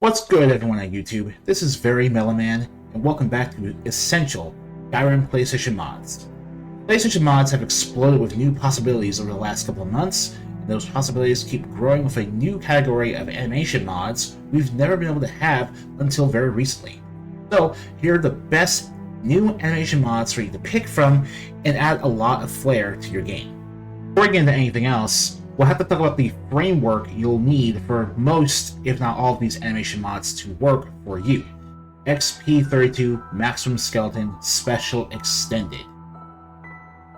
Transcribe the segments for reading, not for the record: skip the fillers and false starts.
What's good, everyone on YouTube? This is Very Mellow Man, and welcome back to Essential Skyrim PlayStation Mods. PlayStation Mods have exploded with new possibilities over the last couple of months, and those possibilities keep growing with a new category of animation mods we've never been able to have until very recently. So, here are the best new animation mods for you to pick from and add a lot of flair to your game. Before we get into anything else, we'll have to talk about the framework you'll need for most, if not all, of these animation mods to work for you. XP32 Maximum Skeleton Special Extended.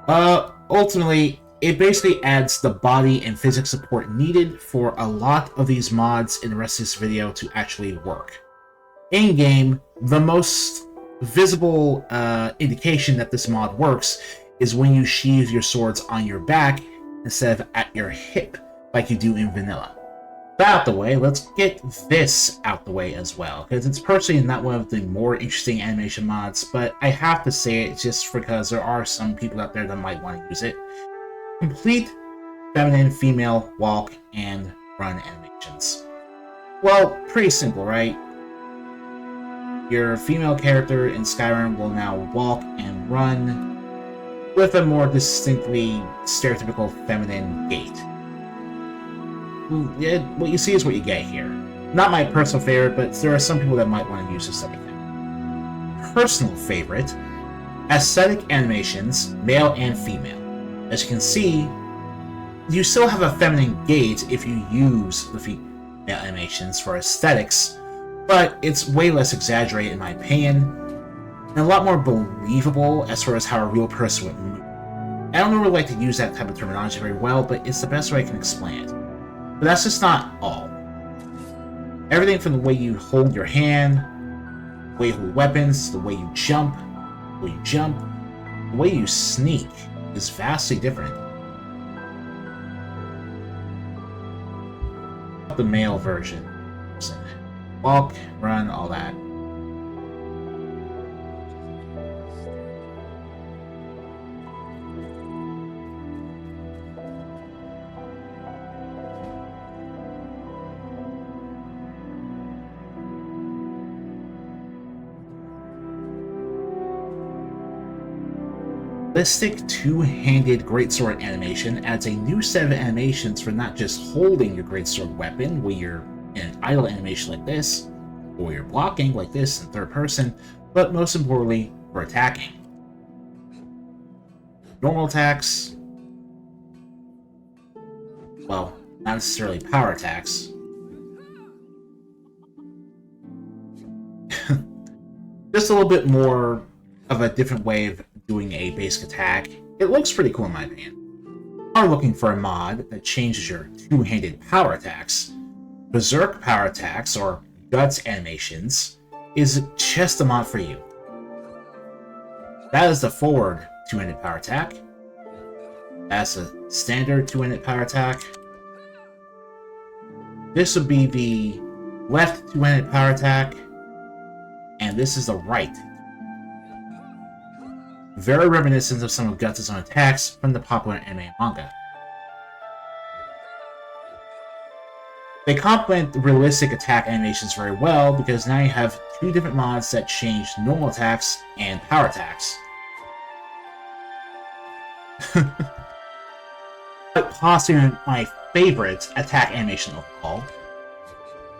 Ultimately, it basically adds the body and physics support needed for a lot of these mods in the rest of this video to actually work. In-game, the most visible indication that this mod works is when you sheathe your swords on your back instead of at your hip, like you do in vanilla. That out the way, let's get this out the way as well, because it's personally not one of the more interesting animation mods, but I have to say it just because there are some people out there that might want to use it. Complete feminine female walk and run animations. Well, pretty simple, right? Your female character in Skyrim will now walk and run with a more distinctly stereotypical feminine gait. What you see is what you get here. Not my personal favorite, but there are some people that might want to use this type of thing. Personal favorite, aesthetic animations, male and female. As you can see, you still have a feminine gait if you use the female animations for aesthetics, but it's way less exaggerated in my opinion, and a lot more believable as far as how a real person would move. I don't really like to use that type of terminology very well, but it's the best way I can explain it. But that's just not all. Everything from the way you hold your hand, the way you hold weapons, the way you jump, the way you sneak is vastly different. The male version. Walk, run, all that. Realistic two-handed greatsword animation adds a new set of animations for not just holding your greatsword weapon when you're in an idle animation like this, or you're blocking like this in third person, but most importantly, for attacking. Normal attacks, well, not necessarily power attacks. Just a little bit more of a different way of doing a basic attack. It looks pretty cool in my opinion. If you are looking for a mod that changes your two-handed power attacks, Berserk power attacks or guts animations is just the mod for you. That is the forward two-handed power attack. That's a standard two-handed power attack. This would be the left two-handed power attack, and this is the right. Very reminiscent of some of Guts' own attacks from the popular anime and manga. They complement the realistic attack animations very well because now you have two different mods that change normal attacks and power attacks. Possibly my favorite attack animation overall.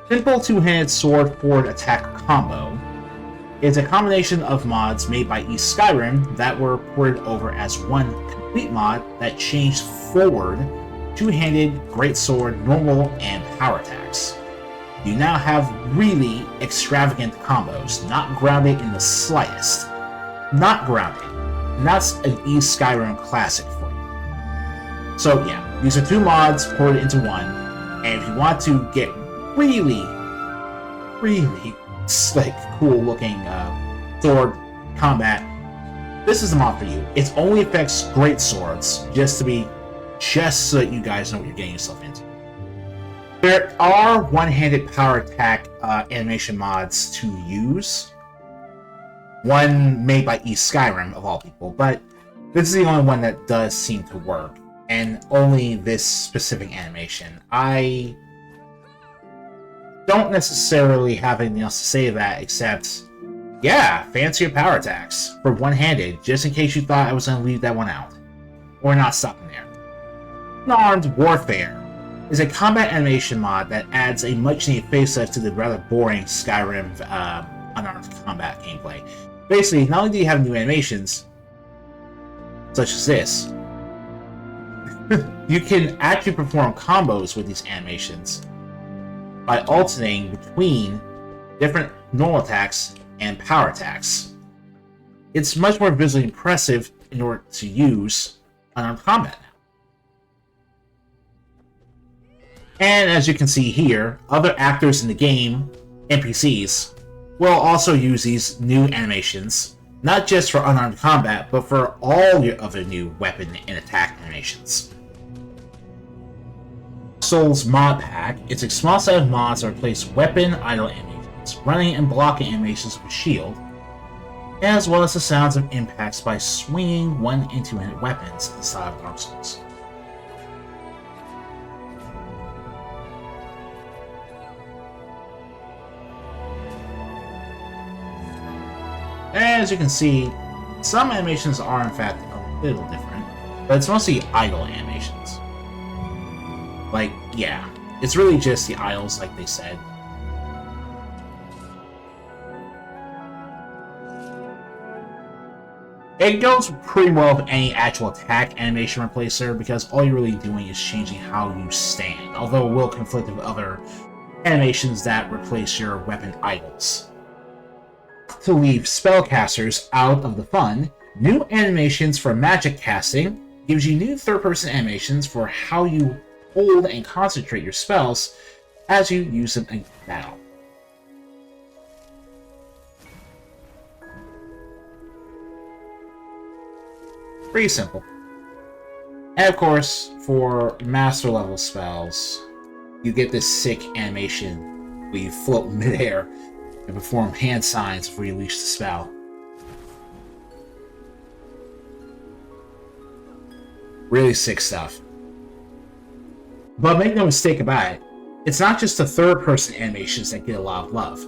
Simple two-handed sword forward attack combo is a combination of mods made by East Skyrim that were ported over as one complete mod that changed forward two-handed, greatsword, normal, and power attacks. You now have really extravagant combos, not grounded in the slightest. Not grounded. And that's an East Skyrim classic for you. So yeah, these are two mods ported into one, and if you want to get really slick, cool looking sword combat, this is the mod for you. It only affects great swords, just so that you guys know what you're getting yourself into. There are one-handed power attack animation mods to use. One made by East Skyrim of all people, but this is the only one that does seem to work, and only this specific animation. don't necessarily have anything else to say to that except, yeah, fancy your power attacks for one-handed, just in case you thought I was going to leave that one out. Or not stopping there. Unarmed Warfare is a combat animation mod that adds a much-needed facelift to the rather boring Skyrim unarmed combat gameplay. Basically, not only do you have new animations, such as this, you can actually perform combos with these animations by alternating between different normal attacks and power attacks. It's much more visually impressive in order to use unarmed combat now. And as you can see here, other actors in the game, NPCs, will also use these new animations, not just for unarmed combat, but for all your other new weapon and attack animations. Souls Mod Pack is a small set of mods that replace weapon idle animations, running and blocking animations with shield, as well as the sounds of impacts by swinging 1 and 2-handed weapons in the style of Dark Souls. As you can see, some animations are in fact a little different, but it's mostly idle animations. Like, yeah, it's really just the idles like they said. It goes pretty well with any actual attack animation replacer because all you're really doing is changing how you stand, although it will conflict with other animations that replace your weapon idles. To leave spellcasters out of the fun, new animations for magic casting gives you new third-person animations for how you hold and concentrate your spells as you use them in battle. Pretty simple. And of course, for master level spells, you get this sick animation where you float in midair and perform hand signs before you unleash the spell. Really sick stuff. But make no mistake about it, it's not just the third-person animations that get a lot of love.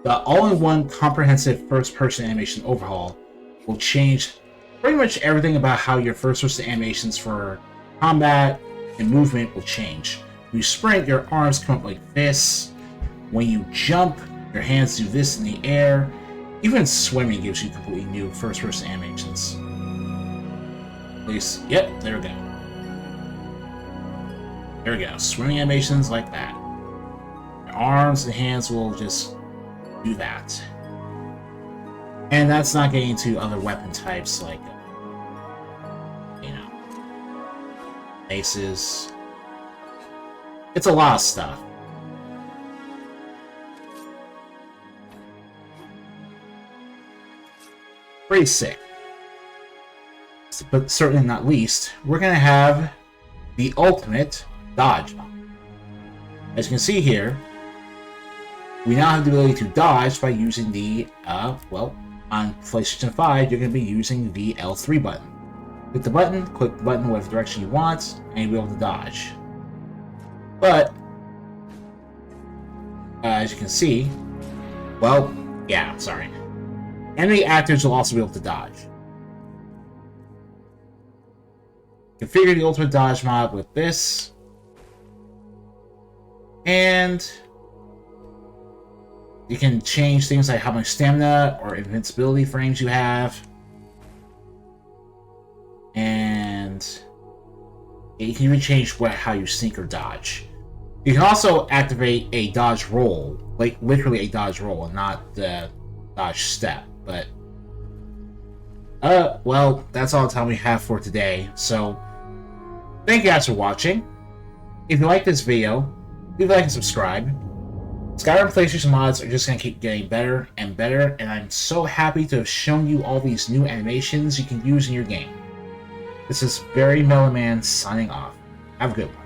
The all-in-one comprehensive first-person animation overhaul will change pretty much everything about how your first-person animations for combat and movement will change. When you sprint, your arms come up like this. When you jump, your hands do this in the air. Even swimming gives you completely new first-person animations. At least, yep, there we go. There we go. Swimming animations like that. Your arms and hands will just do that. And that's not getting into other weapon types like, maces. It's a lot of stuff. Pretty sick. But certainly not least, we're going to have the ultimate dodge. As you can see here, we now have the ability to dodge by using the, well, on PlayStation 5, you're going to be using the L3 button. Click the button whatever direction you want, and you'll be able to dodge. But, as you can see, well, yeah, sorry. Enemy actors will also be able to dodge. Configure the ultimate dodge mod with this. And you can change things like how much stamina or invincibility frames you have. And you can even change how you sneak or dodge. You can also activate a dodge roll, like literally a dodge roll, and not the dodge step. But, well, that's all the time we have for today. So, thank you guys for watching. If you like this video, leave a like and subscribe. Skyrim PlayStation mods are just going to keep getting better and better, and I'm so happy to have shown you all these new animations you can use in your game. This is Very Mellow Man signing off. Have a good one.